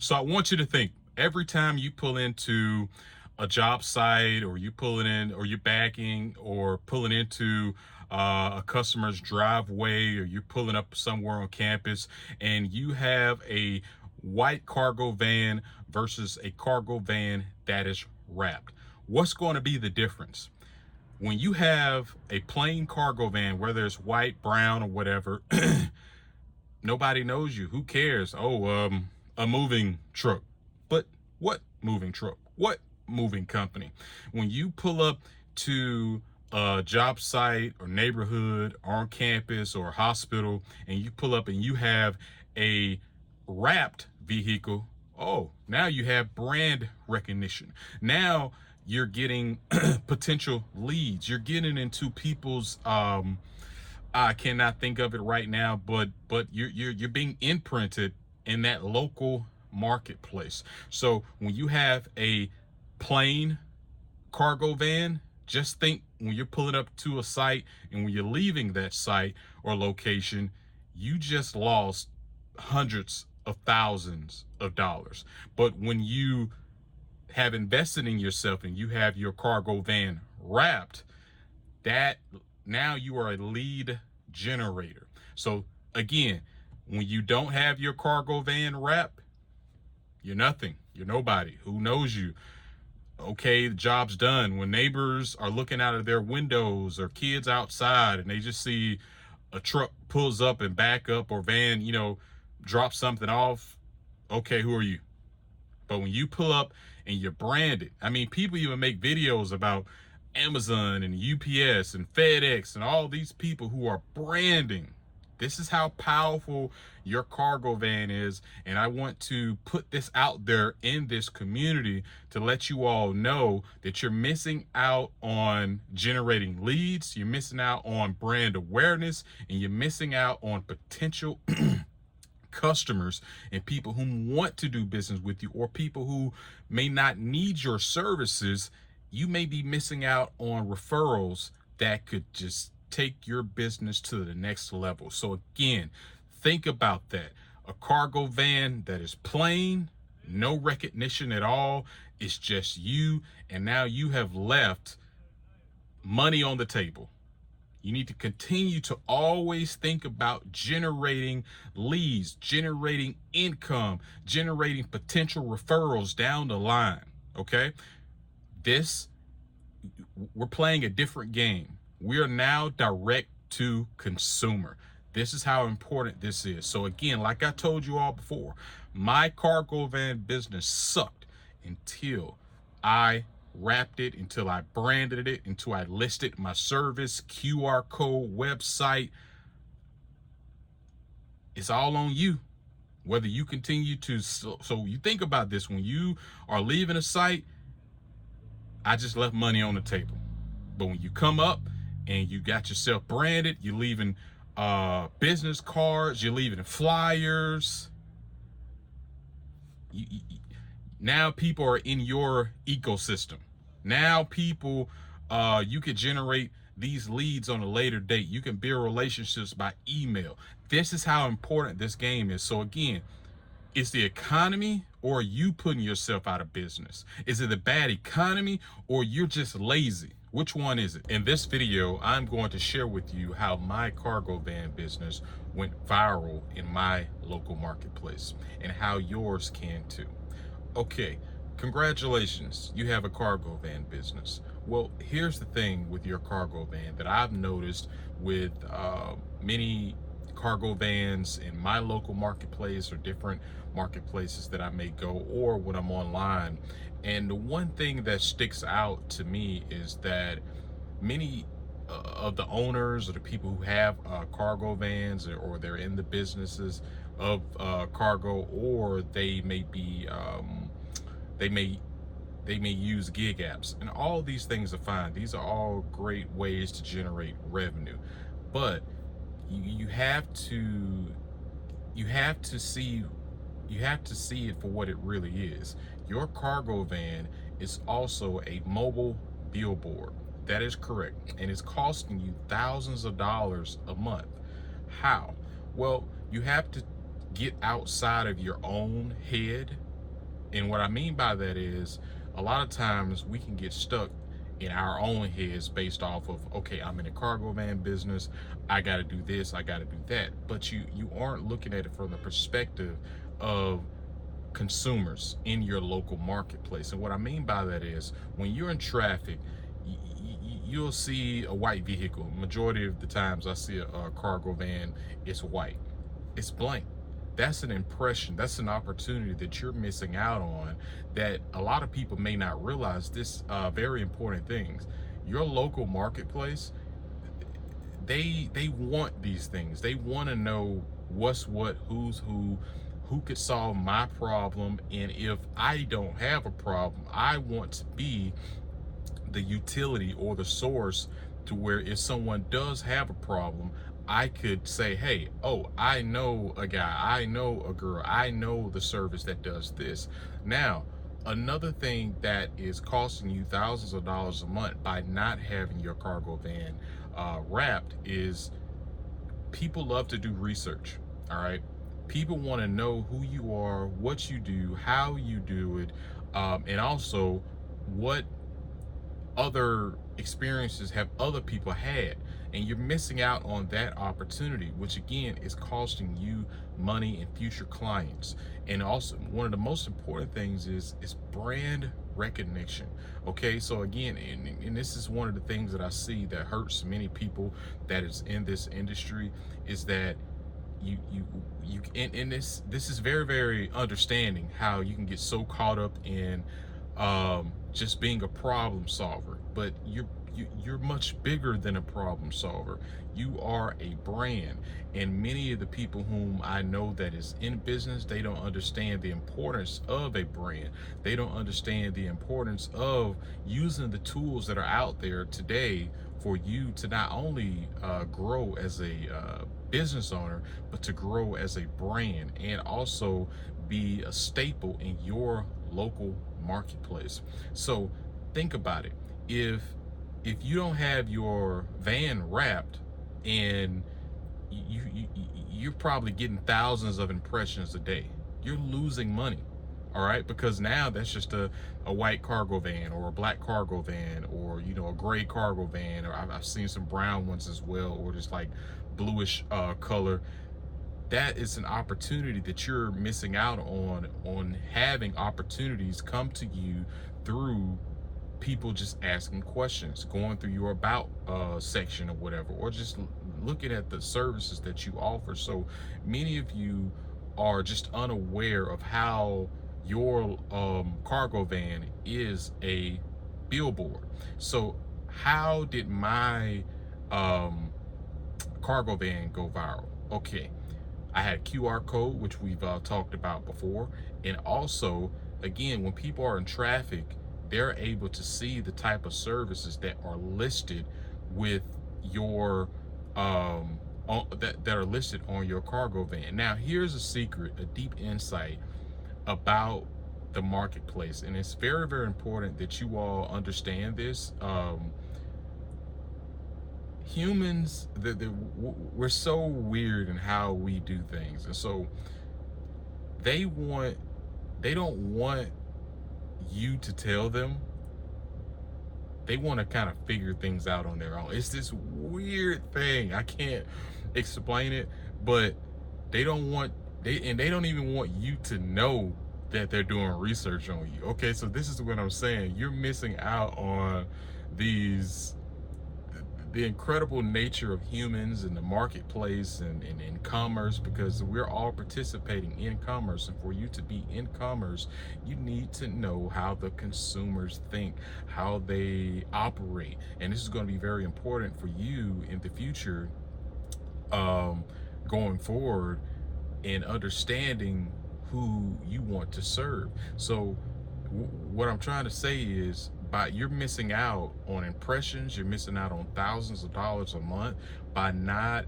So I want you to think every time you pull into a job site, or you pulling in, or you're backing, or pulling into a customer's driveway, or you're pulling up somewhere on campus, and you have a white cargo van versus a cargo van that is wrapped. What's going to be the difference? When you have a plain cargo van, whether it's white, brown, or whatever, nobody knows you. Who cares? Oh, a moving truck. But what moving truck? What moving company? When you pull up to a job site or neighborhood or on campus or hospital, and you pull up and you have a wrapped vehicle, oh, now you have brand recognition. Now you're getting potential leads. You're getting into people's I cannot think of it right now, but you're being imprinted in that local marketplace. So when you have a plain cargo van, just think when you're pulling up to a site and when you're leaving that site or location, you just lost hundreds of thousands of dollars. But when you have invested in yourself and you have your cargo van wrapped, that now you are a lead generator. So again, when you don't have your cargo van wrap, you're nothing. You're nobody. Who knows you? Okay, the job's done. When neighbors are looking out of their windows or kids outside and they just see a truck pulls up and back up, or van, drop something off, okay, who are you? But when you pull up and you're branded, I mean, people even make videos about Amazon and UPS and FedEx and all these people who are branding. This is how powerful your cargo van is. And I want to put this out there in this community to let you all know that you're missing out on generating leads. You're missing out on brand awareness, and you're missing out on potential customers and people who want to do business with you, or people who may not need your services. You may be missing out on referrals that could just take your business to the next level. So again, think about that. A cargo van that is plain, no recognition at all, it's just you, and now you have left money on the table. You need to continue to always think about generating leads, generating income, generating potential referrals down the line. Okay? We're playing a different game. We are now direct to consumer. This is how important this is. So again, like I told you all before, my cargo van business sucked until I wrapped it, until I branded it, until I listed my service, QR code, website. It's all on you. Whether you continue to, so you think about this, when you are leaving a site, I just left money on the table. But when you come up and you got yourself branded, you're leaving business cards, you're leaving flyers. Now people are in your ecosystem. Now people, you can generate these leads on a later date. You can build relationships by email. This is how important this game is. So again, it's the economy, or are you putting yourself out of business? Is it the bad economy, or you're just lazy? Which one is it? In this video, I'm going to share with you how my cargo van business went viral in my local marketplace, and how yours can too. Okay, congratulations, you have a cargo van business. Well, here's the thing with your cargo van that I've noticed with many cargo vans in my local marketplace, or different marketplaces that I may go, or when I'm online. And the one thing that sticks out to me is that many of the owners, or the people who have cargo vans, or they're in the businesses of cargo, or they may be they may use gig apps, and all these things are fine. These are all great ways to generate revenue, but you have to see it for what it really is. Your cargo van is also a mobile billboard. That is correct, and it's costing you thousands of dollars a month. How? Well, you have to get outside of your own head And what I mean by that is a lot of times we can get stuck in our own heads based off of, okay, I'm in a cargo van business, I got to do this, I got to do that. But you aren't looking at it from the perspective of consumers in your local marketplace. And what I mean by that is when you're in traffic, you'll see a white vehicle. Majority of the times I see a cargo van, it's white, it's blank. That's an impression, that's an opportunity that you're missing out on, that a lot of people may not realize. This very important things. Your local marketplace, they want these things. They want to know what's what, who's who could solve my problem. And if I don't have a problem, I want to be the utility or the source to where if someone does have a problem, I could say, hey, oh, I know a guy, I know a girl, I know the service that does this. Now, another thing that is costing you thousands of dollars a month by not having your cargo van wrapped is people love to do research. All right. People want to know who you are, what you do, how you do it, and also what other experiences have other people had. And you're missing out on that opportunity, which again is costing you money and future clients. And also one of the most important things is brand recognition. Okay, so again, and this is one of the things that I see that hurts many people that is in this industry, is that you and this is very, very understanding how you can get so caught up in just being a problem solver, but you're much bigger than a problem solver. You are a brand. And many of the people whom I know that is in business, they don't understand the importance of a brand. They don't understand the importance of using the tools that are out there today for you to not only grow as a business owner, but to grow as a brand and also be a staple in your local marketplace. So think about it. If you don't have your van wrapped, and you're probably getting thousands of impressions a day, you're losing money. All right, because now that's just a white cargo van or a black cargo van, or a gray cargo van, or I've seen some brown ones as well, or just like bluish color. That is an opportunity that you're missing out on having opportunities come to you through people just asking questions, going through your about section or whatever, or just looking at the services that you offer. So many of you are just unaware of how your cargo van is a billboard. So how did my cargo van go viral? Okay, I had a QR code, which we've talked about before. And also, again, when people are in traffic, they're able to see the type of services that are listed with your that are listed on your cargo van. Now, here's a secret, a deep insight about the marketplace, and it's very, very important that you all understand this. Humans, we're so weird in how we do things, and so they don't want you to tell them. They want to kind of figure things out on their own. It's this weird thing. I can't explain it, but they don't even want you to know that they're doing research on you. Okay, so this is what I'm saying. You're missing out on the incredible nature of humans in the marketplace and in commerce, because we're all participating in commerce. And for you to be in commerce, you need to know how the consumers think, how they operate. And this is going to be very important for you in the future, going forward, in understanding who you want to serve. So what I'm trying to say is, you're missing out on impressions, you're missing out on thousands of dollars a month by not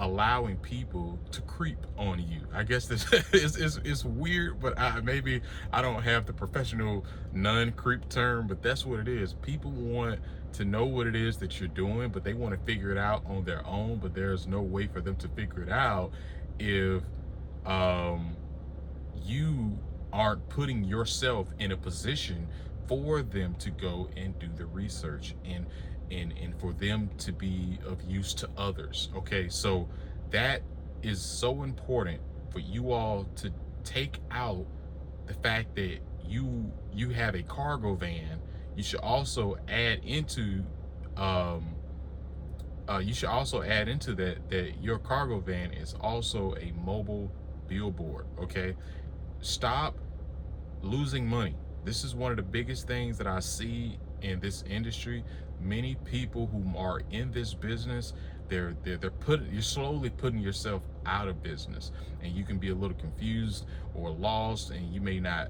allowing people to creep on you. I guess this is weird, but maybe I don't have the professional non-creep term, but that's what it is. People want to know what it is that you're doing, but they want to figure it out on their own, but there's no way for them to figure it out if you aren't putting yourself in a position for them to go and do the research and for them to be of use to others. Okay, so that is so important for you all to take out the fact that you have a cargo van. You should also add into that your cargo van is also a mobile billboard. Okay, stop losing money. This is one of the biggest things that I see in this industry. Many people who are in this business, you're slowly putting yourself out of business, and you can be a little confused or lost, and you may not,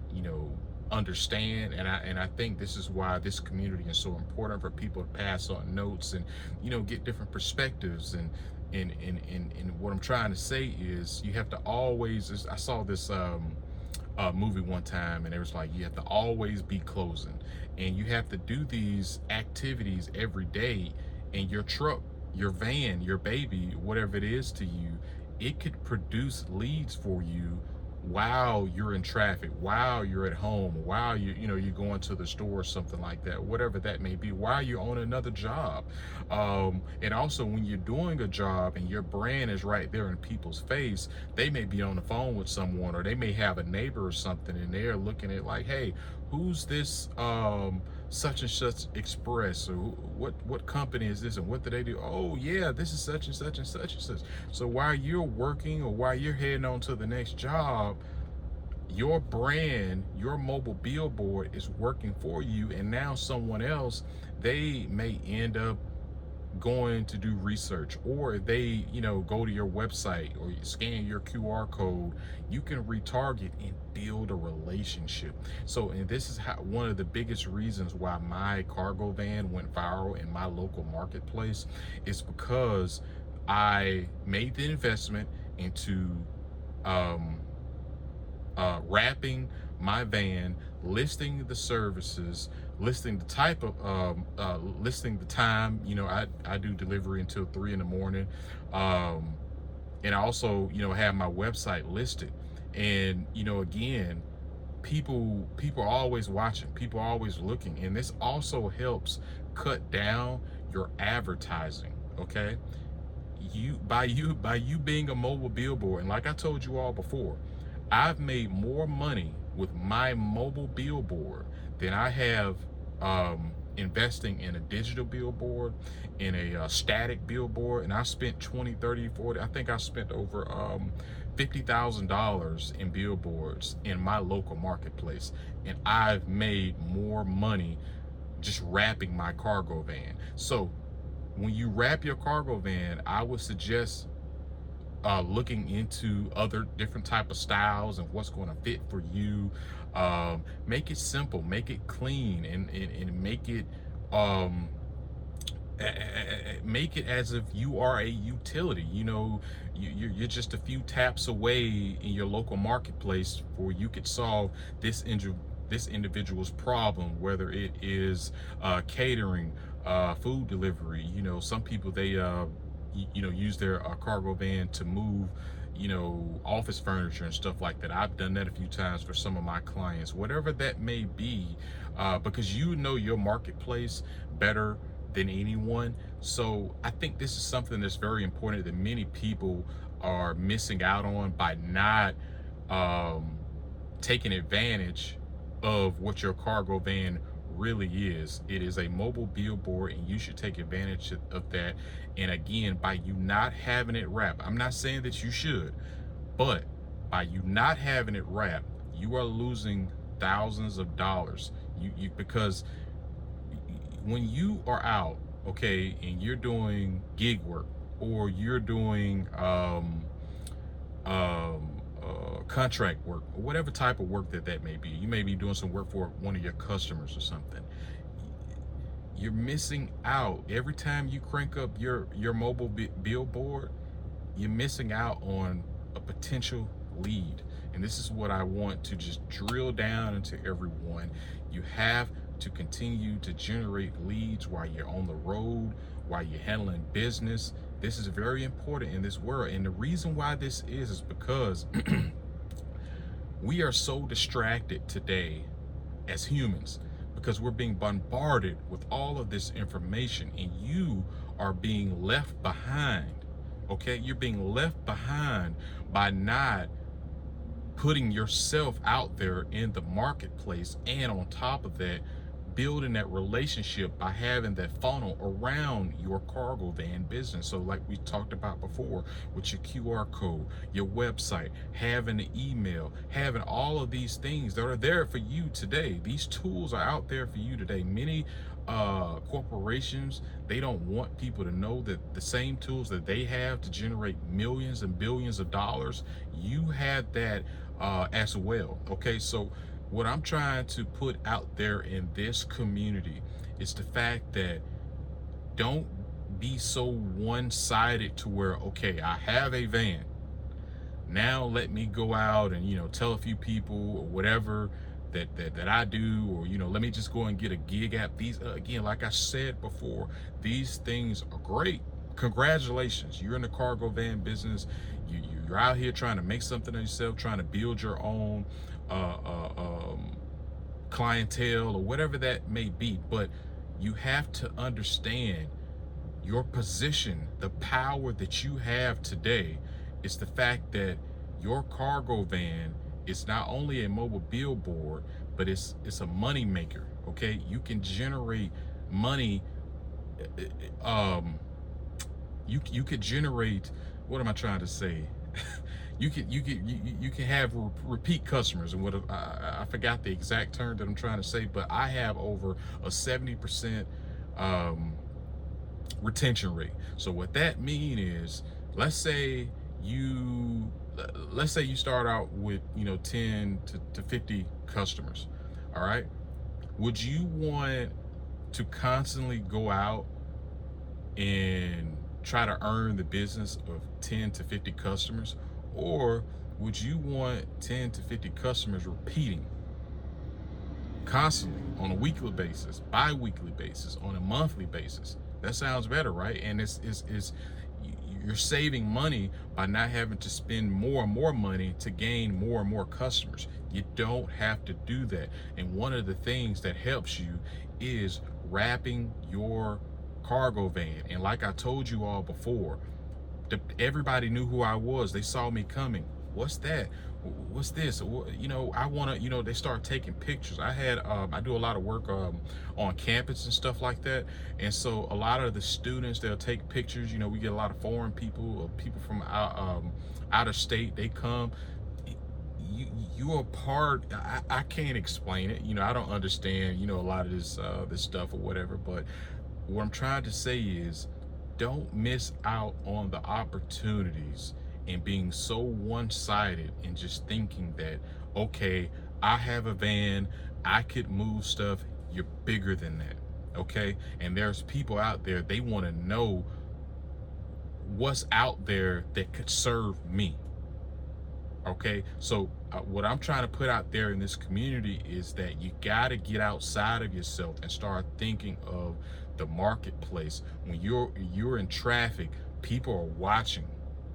understand. And I think this is why this community is so important, for people to pass on notes and get different perspectives. And what I'm trying to say is, you have to always, I saw this movie one time, and it was like, you have to always be closing, and you have to do these activities every day. And your truck, your van, your baby, whatever it is to you, it could produce leads for you while you're in traffic, while you're at home, while you're going to the store or something like that, whatever that may be, while you're on another job. And also, when you're doing a job and your brand is right there in people's face, they may be on the phone with someone, or they may have a neighbor or something, and they're looking at like, hey, who's this such and such express, or what company is this, and what do they do? Oh yeah, this is such and such and such and such. So while you're working, or while you're heading on to the next job, your brand, your mobile billboard is working for you. And now someone else, they may end up going to do research, or they go to your website or scan your QR code. You can retarget and build a relationship. So, and this is one of the biggest reasons why my cargo van went viral in my local marketplace, is because I made the investment into wrapping my van, listing the services, listing the type of listing the time. I do delivery until 3 in the morning, and I also have my website listed. And again, people are always watching, people are always looking, and this also helps cut down your advertising. Okay, by you being a mobile billboard, and like I told you all before, I've made more money with my mobile billboard than I have investing in a digital billboard, in a static billboard. And I spent 20, 30, 40, I think I spent over $50,000 in billboards in my local marketplace. And I've made more money just wrapping my cargo van. So when you wrap your cargo van, I would suggest looking into other different type of styles and what's going to fit for you. Make it simple, make it clean, and make it make it as if you are a utility. You're just a few taps away in your local marketplace, for you could solve this individual's problem, whether it is catering, food delivery. Some people, they use their cargo van to move office furniture and stuff like that. I've done that a few times for some of my clients, whatever that may be, because your marketplace better than anyone. So I think this is something that's very important that many people are missing out on by not taking advantage of what your cargo van really is. It is a mobile billboard, and you should take advantage of that. And again, by you not having it wrapped, I'm not saying that you should, but by you not having it wrapped, you are losing thousands of dollars. Because when you are out, okay, and you're doing gig work, or you're doing contract work, or whatever type of work that may be, you may be doing some work for one of your customers or something, you're missing out. Every time you crank up your mobile billboard, you're missing out on a potential lead. And this is what I want to just drill down into everyone. You have to continue to generate leads while you're on the road, while you're handling business. This is very important in this world. And the reason why this is because We are so distracted today as humans because we're being bombarded with all of this information, and you are being left behind. Okay, you're being left behind by not putting yourself out there in the marketplace, and on top of that, building that relationship by having that funnel around your cargo van business. So like we talked about before, with your QR code, your website, having an email, having all of these things that are there for you today. These tools are out there for you today. Many corporations, they don't want people to know that the same tools that they have to generate millions and billions of dollars, you had that as well. Okay, so what I'm trying to put out there in this community is the fact that don't be so one-sided to where, okay, I have a van, now let me go out and, you know, tell a few people or whatever that I do, or, you know, let me just go and get a gig app. These again, like I said before, these things are great. Congratulations, you're in the cargo van business. You're out here trying to make something of yourself, trying to build your own clientele or whatever that may be. But you have to understand your position. The power that you have today is the fact that your cargo van is not only a mobile billboard, but it's a money maker. Okay, you can generate money. You could generate, what am I trying to say? you can have repeat customers, and what I forgot the exact term that I'm trying to say, but I have over a 70% retention rate. So what that mean is, let's say you start out with, you know, 10 to 50 customers. All right, would you want to constantly go out and try to earn the business of 10 to 50 customers, or would you want 10 to 50 customers repeating constantly on a weekly basis, bi-weekly basis, on a monthly basis? That sounds better, right? And you're saving money by not having to spend more and more money to gain more and more customers. You don't have to do that. And one of the things that helps you is wrapping your cargo van. And like I told you all before, everybody knew who I was. They saw me coming. What's that? What's this? You know, I want to, you know, they start taking pictures. I do a lot of work on campus and stuff like that. And so a lot of the students, they'll take pictures. You know, we get a lot of foreign people, or people from out of state. They come. You're a part. I can't explain it. You know, I don't understand, you know, a lot of this stuff or whatever. But what I'm trying to say is, don't miss out on the opportunities and being so one-sided and just thinking that, okay, I have a van, I could move stuff. You're bigger than that, okay? And there's people out there, they want to know what's out there that could serve me. Okay, so what I'm trying to put out there in this community is that you got to get outside of yourself and start thinking of the marketplace. When you're in traffic, people are watching.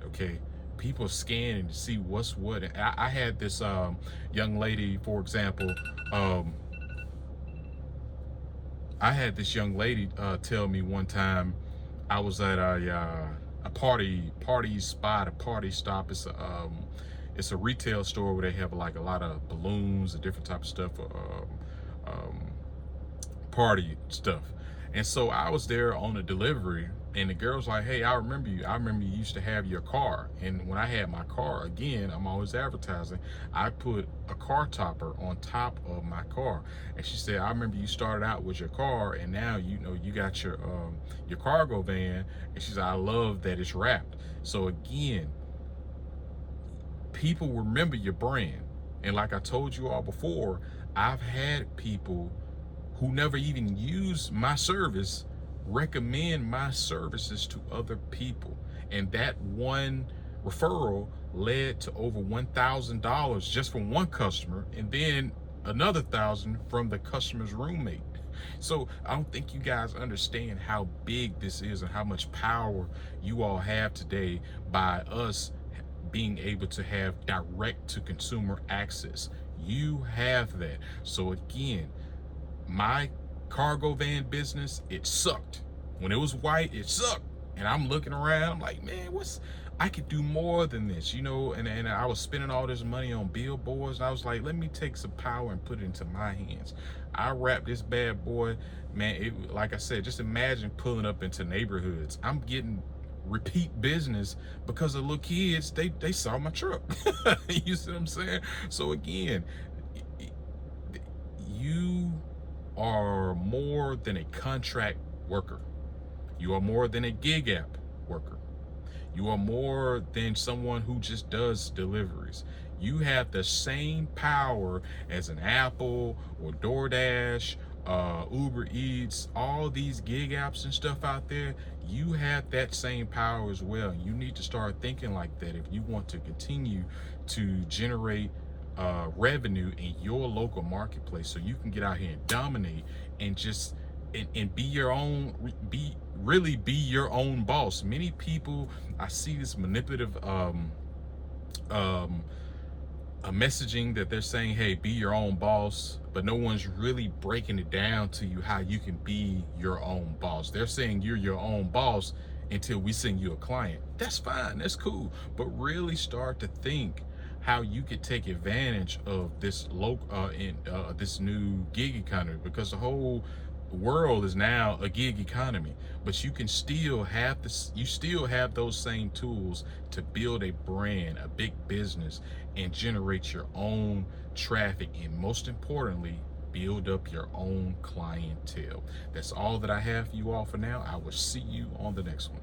Okay, people scanning to see what's what. And I had this young lady, for example. I had this young lady tell me one time, I was at a party spot, a party stop. It's a retail store where they have like a lot of balloons and different type of stuff, party stuff. And so I was there on a delivery, and the girl's like, hey, I remember you. I remember you used to have your car. And when I had my car, again, I'm always advertising, I put a car topper on top of my car. And she said, I remember you started out with your car, and now, you know, you got your cargo van. And she said, I love that it's wrapped. So again, people remember your brand. And like I told you all before, I've had people who never even use my service recommend my services to other people. And that one referral led to over $1,000 just from one customer, and then another $1,000 from the customer's roommate. So I don't think you guys understand how big this is and how much power you all have today by us being able to have direct to consumer access. You have that. So again, my cargo van business, it sucked. When it was white, it sucked. And I'm looking around, I'm like, man, I could do more than this, and I was spending all this money on billboards, and I was like, let me take some power and put it into my hands. I wrapped this bad boy, man. Like I said, just imagine pulling up into neighborhoods. I'm getting repeat business because the little kids, they saw my truck. You see what I'm saying? So again, you are more than a contract worker. You are more than a gig app worker. You are more than someone who just does deliveries. You have the same power as an Apple or DoorDash, Uber Eats, all these gig apps and stuff out there. You have that same power as well. You need to start thinking like that if you want to continue to generate revenue in your local marketplace, so you can get out here and dominate and just and be your own, really be your own boss. Many people, I see this manipulative a messaging that they're saying, hey, be your own boss, but no one's really breaking it down to you how you can be your own boss. They're saying you're your own boss until we send you a client. That's fine, that's cool, but really start to think how you could take advantage of this this new gig economy, because the whole world is now a gig economy. But you can still have this, you still have those same tools to build a brand, a big business, and generate your own traffic, and most importantly, build up your own clientele. That's all that I have for you all for now. I will see you on the next one.